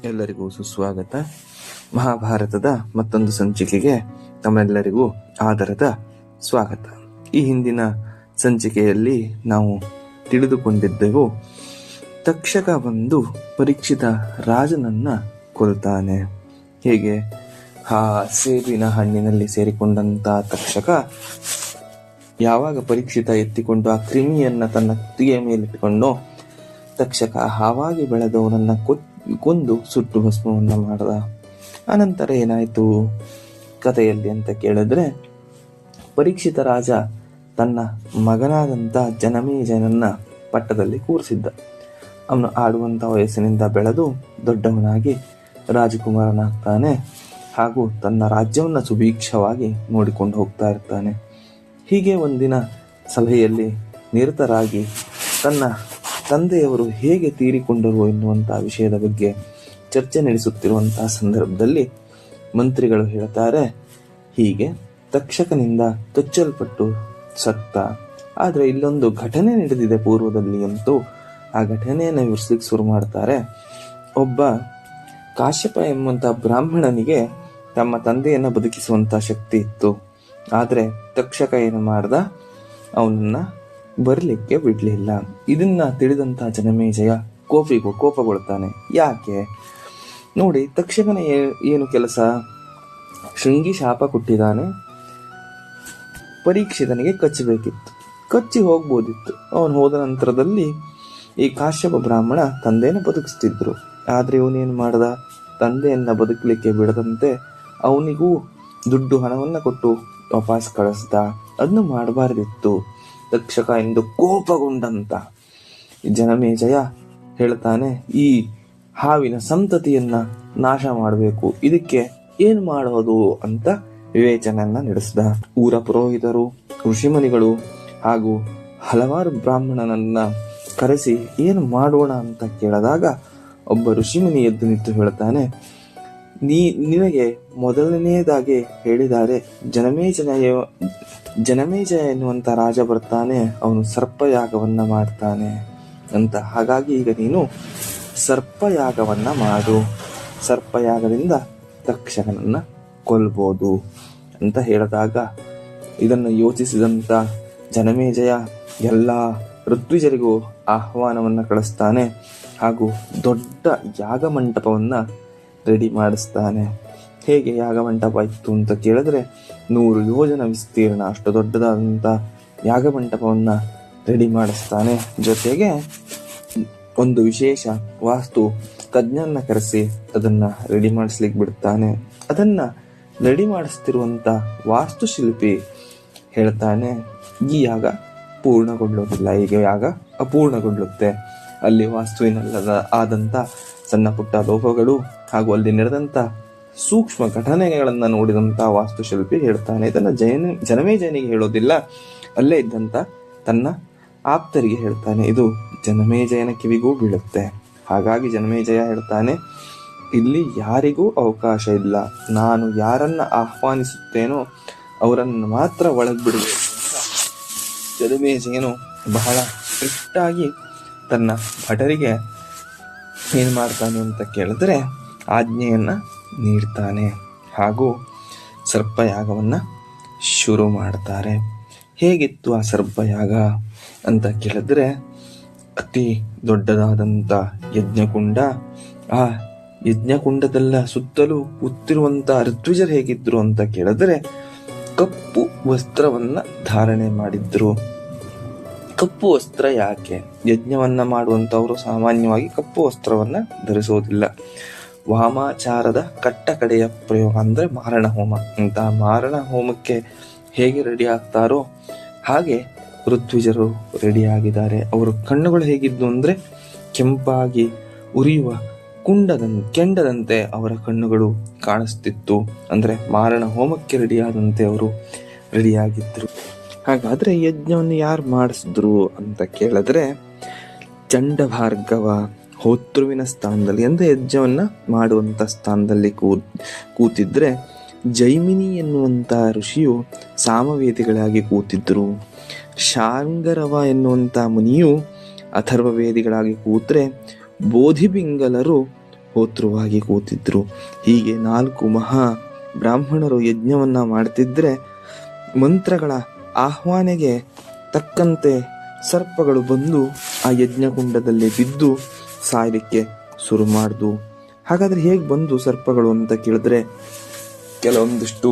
ಎಲ್ಲರಿಗೂ ಸುಸ್ವಾಗತ. ಮಹಾಭಾರತದ ಮತ್ತೊಂದು ಸಂಚಿಕೆಗೆ ತಮ್ಮೆಲ್ಲರಿಗೂ ಆದರದ ಸ್ವಾಗತ. ಈ ಹಿಂದಿನ ಸಂಚಿಕೆಯಲ್ಲಿ ನಾವು ತಿಳಿದುಕೊಂಡಿದ್ದೆವು, ತಕ್ಷಕ ಬಂದು ಪರೀಕ್ಷಿತ ರಾಜನನ್ನ ಕೊಲ್ತಾನೆ. ಹೇಗೆ ಆ ಸೇಬಿನ ಹಣ್ಣಿನಲ್ಲಿ ಸೇರಿಕೊಂಡಂತ ತಕ್ಷಕ ಯಾವಾಗ ಪರೀಕ್ಷಿತ ಎತ್ತಿಕೊಂಡು ಆ ಕ್ರಿಮಿಯನ್ನ ತನ್ನ ಕುತ್ತಿಗೆಯ ಮೇಲಿಟ್ಟುಕೊಂಡು ತಕ್ಷಕ ಹಾವಾಗಿ ಬೆಳೆದವನನ್ನ ಕೊಂದು ಸುಟ್ಟು ಭಸ್ಮವನ್ನ ಮಾಡದ. ಅನಂತರ ಏನಾಯ್ತು ಕಥೆಯಲ್ಲಿ ಅಂತ ಕೇಳಿದ್ರೆ, ಪರೀಕ್ಷಿತ ರಾಜ ತನ್ನ ಮಗನಾದಂತ ಜನಮೇಜಯನನ್ನ ಪಟ್ಟದಲ್ಲಿ ಕೂರಿಸಿದ್ದ. ಅವನು ಆಡುವಂತ ವಯಸ್ಸಿನಿಂದ ಬೆಳೆದು ದೊಡ್ಡವನಾಗಿ ರಾಜಕುಮಾರನಾಗ್ತಾನೆ ಹಾಗೂ ತನ್ನ ರಾಜ್ಯವನ್ನ ಸುಭೀಕ್ಷವಾಗಿ ನೋಡಿಕೊಂಡು ಹೋಗ್ತಾ ಇರ್ತಾನೆ. ಹೀಗೆ ಒಂದಿನ ಸಭೆಯಲ್ಲಿ ನಿರತರಾಗಿ ತನ್ನ ತಂದೆಯವರು ಹೇಗೆ ತೀರಿಕೊಂಡರು ಎನ್ನುವಂತಹ ವಿಷಯದ ಬಗ್ಗೆ ಚರ್ಚೆ ನಡೆಸುತ್ತಿರುವಂತಹ ಸಂದರ್ಭದಲ್ಲಿ ಮಂತ್ರಿಗಳು ಹೇಳ್ತಾರೆ, ಹೀಗೆ ತಕ್ಷಕನಿಂದ ಕಚ್ಚಲ್ಪಟ್ಟು ಸತ್ತ. ಆದ್ರೆ ಇಲ್ಲೊಂದು ಘಟನೆ ನಡೆದಿದೆ ಪೂರ್ವದಲ್ಲಿ ಅಂತೂ ಆ ಘಟನೆಯನ್ನು ವಿವರಿಸಲಿಕ್ಕೆ ಶುರು ಮಾಡ್ತಾರೆ. ಒಬ್ಬ ಕಾಶ್ಯಪ ಎಂಬಂತ ಬ್ರಾಹ್ಮಣನಿಗೆ ತಮ್ಮ ತಂದೆಯನ್ನ ಬದುಕಿಸುವಂತ ಶಕ್ತಿ ಇತ್ತು. ಆದ್ರೆ ತಕ್ಷಕ ಏನು ಮಾಡ್ದ, ಅವನನ್ನ ಬರ್ಲಿಕ್ಕೆ ಬಿಡ್ಲಿಲ್ಲ. ಇದನ್ನ ತಿಳಿದಂತ ಜನಮೇಜಯ ಕೋಪಗೊಳ್ತಾನೆ. ಯಾಕೆ ನೋಡಿ, ತಕ್ಷಕನ ಏನು ಕೆಲಸ, ಶೃಂಗಿ ಶಾಪ ಕೊಟ್ಟಿದ್ದಾನೆ, ಪರೀಕ್ಷಿತನಿಗೆ ಕಚ್ಚಬೇಕಿತ್ತು, ಕಚ್ಚಿ ಹೋಗ್ಬೋದಿತ್ತು. ಅವನು ಹೋದ ನಂತರದಲ್ಲಿ ಈ ಕಾಶ್ಯಪ ಬ್ರಾಹ್ಮಣ ತಂದೆಯನ್ನು ಬದುಕಿಸ್ತಿದ್ರು. ಆದ್ರೆ ಇವನೇನು ಮಾಡ್ದ, ತಂದೆಯನ್ನ ಬದುಕಲಿಕ್ಕೆ ಬಿಡದಂತೆ ಅವನಿಗೂ ದುಡ್ಡು ಹಣವನ್ನ ಕೊಟ್ಟು ವಾಪಸ್ ಕಳಿಸ್ದ. ಅದನ್ನ ಮಾಡಬಾರ್ದಿತ್ತು ತಕ್ಷಕ ಎಂದು ಕೋಪಗೊಂಡಂತ ಜನಮೇಜಯ ಹೇಳ್ತಾನೆ, ಈ ಹಾವಿನ ಸಂತತಿಯನ್ನ ನಾಶ ಮಾಡಬೇಕು, ಇದಕ್ಕೆ ಏನ್ ಮಾಡೋದು ಅಂತ ವಿವೇಚನೆಯನ್ನ ನಡೆಸಿದ. ಊರ ಪುರೋಹಿತರು, ಋಷಿಮುನಿಗಳು ಹಾಗೂ ಹಲವಾರು ಬ್ರಾಹ್ಮಣನನ್ನ ಕರೆಸಿ ಏನು ಮಾಡೋಣ ಅಂತ ಕೇಳಿದಾಗ ಒಬ್ಬ ಋಷಿಮುನಿ ಎದ್ದು ನಿಂತು ಹೇಳ್ತಾನೆ, ನಿನಗೆ ಮೊದಲನೆಯದಾಗಿ ಹೇಳಿದ್ದಾರೆ, ಜನಮೇಜಯ ಎನ್ನುವಂತ ರಾಜ ಬರ್ತಾನೆ, ಅವನು ಸರ್ಪಯಾಗವನ್ನ ಮಾಡ್ತಾನೆ ಅಂತ. ಹಾಗಾಗಿ ಈಗ ನೀನು ಸರ್ಪಯಾಗವನ್ನ ಮಾಡು, ಸರ್ಪಯಾಗದಿಂದ ತಕ್ಷಕನನ್ನ ಕೊಲ್ಬೋದು ಅಂತ ಹೇಳಿದಾಗ ಇದನ್ನು ಯೋಚಿಸಿದಂತ ಜನಮೇಜಯ ಎಲ್ಲ ಋತ್ವಿಜರಿಗೂ ಆಹ್ವಾನವನ್ನ ಕಳಿಸ್ತಾನೆ ಹಾಗೂ ದೊಡ್ಡ ಯಾಗ ಮಂಟಪವನ್ನ ರೆಡಿ ಮಾಡಿಸ್ತಾನೆ. ಹೇಗೆ ಯಾಗಮಂಟಪ ಇತ್ತು ಅಂತ ಕೇಳಿದ್ರೆ 100 ಯೋಜನ ವಿಸ್ತೀರ್ಣ, ಅಷ್ಟು ದೊಡ್ಡದಾದಂಥ ಯಾಗಮಂಟಪವನ್ನ ರೆಡಿ ಮಾಡಿಸ್ತಾನೆ. ಜೊತೆಗೆ ಒಂದು ವಿಶೇಷ ವಾಸ್ತು ತಜ್ಞನ್ನ ಕರೆಸಿ ಅದನ್ನ ರೆಡಿ ಮಾಡಿಸ್ಲಿಕ್ಕೆ ಬಿಡ್ತಾನೆ. ಅದನ್ನ ರೆಡಿ ಮಾಡಿಸ್ತಿರುವಂತ ವಾಸ್ತುಶಿಲ್ಪಿ ಹೇಳ್ತಾನೆ, ಈ ಯಾಗ ಪೂರ್ಣಗೊಳ್ಳೋದಿಲ್ಲ, ಈಗ ಯಾಗ ಅಪೂರ್ಣಗೊಳ್ಳುತ್ತೆ. ಅಲ್ಲಿ ವಾಸ್ತುವಿನಲ್ಲದ ಆದಂತ ಸಣ್ಣ ಪುಟ್ಟ ಲೋಪಗಳು ಹಾಗೂ ಅಲ್ಲಿ ನಡೆದಂತ ಸೂಕ್ಷ್ಮ ಘಟನೆಗಳನ್ನ ನೋಡಿದಂತ ವಾಸ್ತುಶಿಲ್ಪಿ ಹೇಳ್ತಾನೆ. ಇದನ್ನ ಜನಮೇಜಯನಿಗೆ ಹೇಳೋದಿಲ್ಲ, ಅಲ್ಲೇ ಇದ್ದಂತ ತನ್ನ ಆಪ್ತರಿಗೆ ಹೇಳ್ತಾನೆ. ಇದು ಜನಮೇಜಯನ ಕಿವಿಗೂ ಬೀಳುತ್ತೆ. ಹಾಗಾಗಿ ಜನಮೇಜಯ ಹೇಳ್ತಾನೆ, ಇಲ್ಲಿ ಯಾರಿಗೂ ಅವಕಾಶ ಇಲ್ಲ, ನಾನು ಯಾರನ್ನ ಆಹ್ವಾನಿಸುತ್ತೇನೋ ಅವರನ್ನು ಮಾತ್ರ ಒಳಗ್ಬಿಡಬೇಕು ಅಂತ ಜನಮೇಜಯನು ಬಹಳ ಸ್ಟ್ರಿಕ್ಟ್ ಆಗಿ ತನ್ನ ಭಟರಿಗೆ ಏನ್ ಮಾಡ್ತಾನೆ ಅಂತ ಕೇಳಿದ್ರೆ ಆಜ್ಞೆಯನ್ನ ನೀಡ್ತಾನೆ ಹಾಗೂ ಸರ್ಪಯಾಗವನ್ನ ಶುರು ಮಾಡ್ತಾರೆ. ಹೇಗಿತ್ತು ಆ ಸರ್ಪಯಾಗ ಅಂತ ಕೇಳಿದ್ರೆ, ಅತಿ ದೊಡ್ಡದಾದಂತ ಯಜ್ಞಕುಂಡ. ಆ ಯಜ್ಞಕುಂಡದಲ್ಲ ಸುತ್ತಲೂ ಕೂತಿರುವಂತ ಋತ್ವಿಜರು ಹೇಗಿದ್ರು ಅಂತ ಕೇಳಿದ್ರೆ, ಕಪ್ಪು ವಸ್ತ್ರವನ್ನ ಧಾರಣೆ ಮಾಡಿದ್ರು. ಕಪ್ಪು ವಸ್ತ್ರ ಯಾಕೆ? ಯಜ್ಞವನ್ನ ಮಾಡುವಂತವರು ಸಾಮಾನ್ಯವಾಗಿ ಕಪ್ಪು ವಸ್ತ್ರವನ್ನ ಧರಿಸೋದಿಲ್ಲ. ವಾಮಾಚಾರದ ಕಟ್ಟ ಕಡೆಯ ಪ್ರಯೋಗ ಅಂದ್ರೆ ಮಾರಣ ಹೋಮ. ಅಂತ ಮಾರಣ ಹೋಮಕ್ಕೆ ಹೇಗೆ ರೆಡಿ ಆಗ್ತಾರೋ ಹಾಗೆ ಋತ್ವಿಜರು ರೆಡಿ ಆಗಿದ್ದಾರೆ. ಅವರ ಕಣ್ಣುಗಳು ಹೇಗಿದ್ದು ಅಂದ್ರೆ ಕೆಂಪಾಗಿ ಉರಿಯುವ ಕೆಂಡದಂತೆ ಅವರ ಕಣ್ಣುಗಳು ಕಾಣಿಸ್ತಿತ್ತು. ಅಂದ್ರೆ ಮಾರಣ ಹೋಮಕ್ಕೆ ರೆಡಿಯಾದಂತೆ ಅವರು ರೆಡಿಯಾಗಿದ್ರು. ಹಾಗಾದ್ರೆ ಯಜ್ಞವನ್ನು ಯಾರು ಮಾಡಿಸಿದ್ರು ಅಂತ ಕೇಳಿದ್ರೆ, ಚಂಡಭಾರ್ಗವ ಹೋತೃವಿನ ಸ್ಥಾನದಲ್ಲಿ ಅಂದ್ರೆ ಯಜ್ಞವನ್ನ ಮಾಡುವಂತ ಸ್ಥಾನದಲ್ಲಿ ಕೂತಿದ್ರೆ, ಜೈಮಿನಿ ಎನ್ನುವಂತ ಋಷಿಯು ಸಾಮವೇದಿಗಳಾಗಿ ಕೂತಿದ್ರು. ಶಾಂಗರವ ಎನ್ನುವಂತ ಮುನಿಯು ಅಥರ್ವ ವೇದಿಗಳಾಗಿ ಕೂತ್ರೆ, ಬೋಧಿಪಿಂಗಲರು ಹೋತೃವಾಗಿ ಕೂತಿದ್ರು. ಹೀಗೆ 4 ಮಹಾ ಬ್ರಾಹ್ಮಣರು ಯಜ್ಞವನ್ನ ಮಾಡ್ತಿದ್ರೆ ಮಂತ್ರಗಳ ಆಹ್ವಾನೆಗೆ ತಕ್ಕಂತೆ ಸರ್ಪಗಳು ಬಂದು ಆ ಯಜ್ಞಕುಂಡದಲ್ಲಿ ಬಿದ್ದು ಸಾಯಲಿಕ್ಕೆ ಶುರು ಮಾಡ್ದು. ಹಾಗಾದ್ರೆ ಹೇಗೆ ಬಂದು ಸರ್ಪಗಳು ಅಂತ ಕೇಳಿದ್ರೆ, ಕೆಲವೊಂದಿಷ್ಟು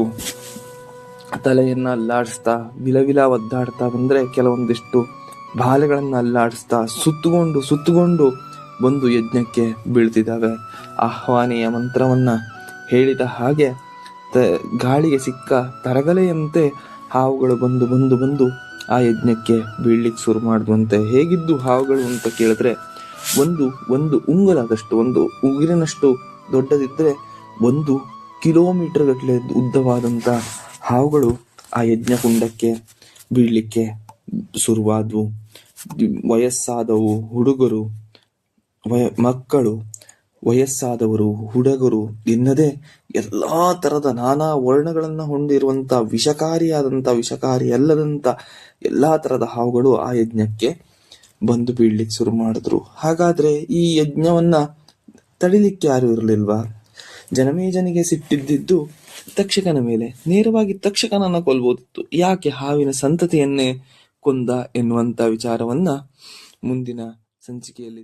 ತಲೆಯನ್ನ ಅಲ್ಲಾಡಿಸ್ತಾ ವಿಲವಿಲ ಒದ್ದಾಡ್ತಾ ಬಂದ್ರೆ, ಕೆಲವೊಂದಿಷ್ಟು ಬಾಲೆಗಳನ್ನ ಅಲ್ಲಾಡಿಸ್ತಾ ಸುತ್ತುಕೊಂಡು ಬಂದು ಯಜ್ಞಕ್ಕೆ ಬೀಳ್ತಿದ್ದಾವೆ. ಆಹ್ವಾನೆಯ ಮಂತ್ರವನ್ನ ಹೇಳಿದ ಹಾಗೆ ಗಾಳಿಗೆ ಸಿಕ್ಕ ತರಗಲೆಯಂತೆ ಹಾವುಗಳು ಬಂದು ಆ ಯಜ್ಞಕ್ಕೆ ಬೀಳ್ಲಿಕ್ಕೆ ಶುರು ಮಾಡುವಂತೆ. ಹೇಗಿದ್ದು ಹಾವುಗಳು ಅಂತ ಕೇಳಿದ್ರೆ, ಒಂದು ಉಂಗುರದಷ್ಟು, ಒಂದು ಉಗುರಿನಷ್ಟು ದೊಡ್ಡದಿದ್ರೆ 1 ಕಿಲೋಮೀಟರ್ ಗಟ್ಟಲೆ ಉದ್ದವಾದಂಥ ಹಾವುಗಳು ಆ ಯಜ್ಞಕುಂಡಕ್ಕೆ ಬೀಳಲಿಕ್ಕೆ ಶುರುವಾದವು. ವಯಸ್ಸಾದವು, ಹುಡುಗರು, ಮಕ್ಕಳು, ವಯಸ್ಸಾದವರು, ಹುಡುಗರು ಎನ್ನದೇ ಎಲ್ಲಾ ತರದ ನಾನಾ ವರ್ಣಗಳನ್ನ ಹೊಂದಿರುವಂತ ವಿಷಕಾರಿ ಅಲ್ಲದಂತ ಎಲ್ಲಾ ತರದ ಹಾವುಗಳು ಆ ಯಜ್ಞಕ್ಕೆ ಬಂದು ಬೀಳ್ಲಿಕ್ಕೆ ಶುರು ಮಾಡಿದ್ರು. ಹಾಗಾದ್ರೆ ಈ ಯಜ್ಞವನ್ನ ತಡಿಲಿಕ್ಕೆ ಯಾರು ಇರಲಿಲ್ವಾ? ಜನಮೇಜನಿಗೆ ಸಿಟ್ಟಿದ್ದು ತಕ್ಷಕನ ಮೇಲೆ. ನೇರವಾಗಿ ತಕ್ಷಕನನ್ನ ಕೊಲ್ಬೋದಿತ್ತು, ಯಾಕೆ ಹಾವಿನ ಸಂತತಿಯನ್ನೇ ಕೊಂದ ಎನ್ನುವಂತ ವಿಚಾರವನ್ನ ಮುಂದಿನ ಸಂಚಿಕೆಯಲ್ಲಿ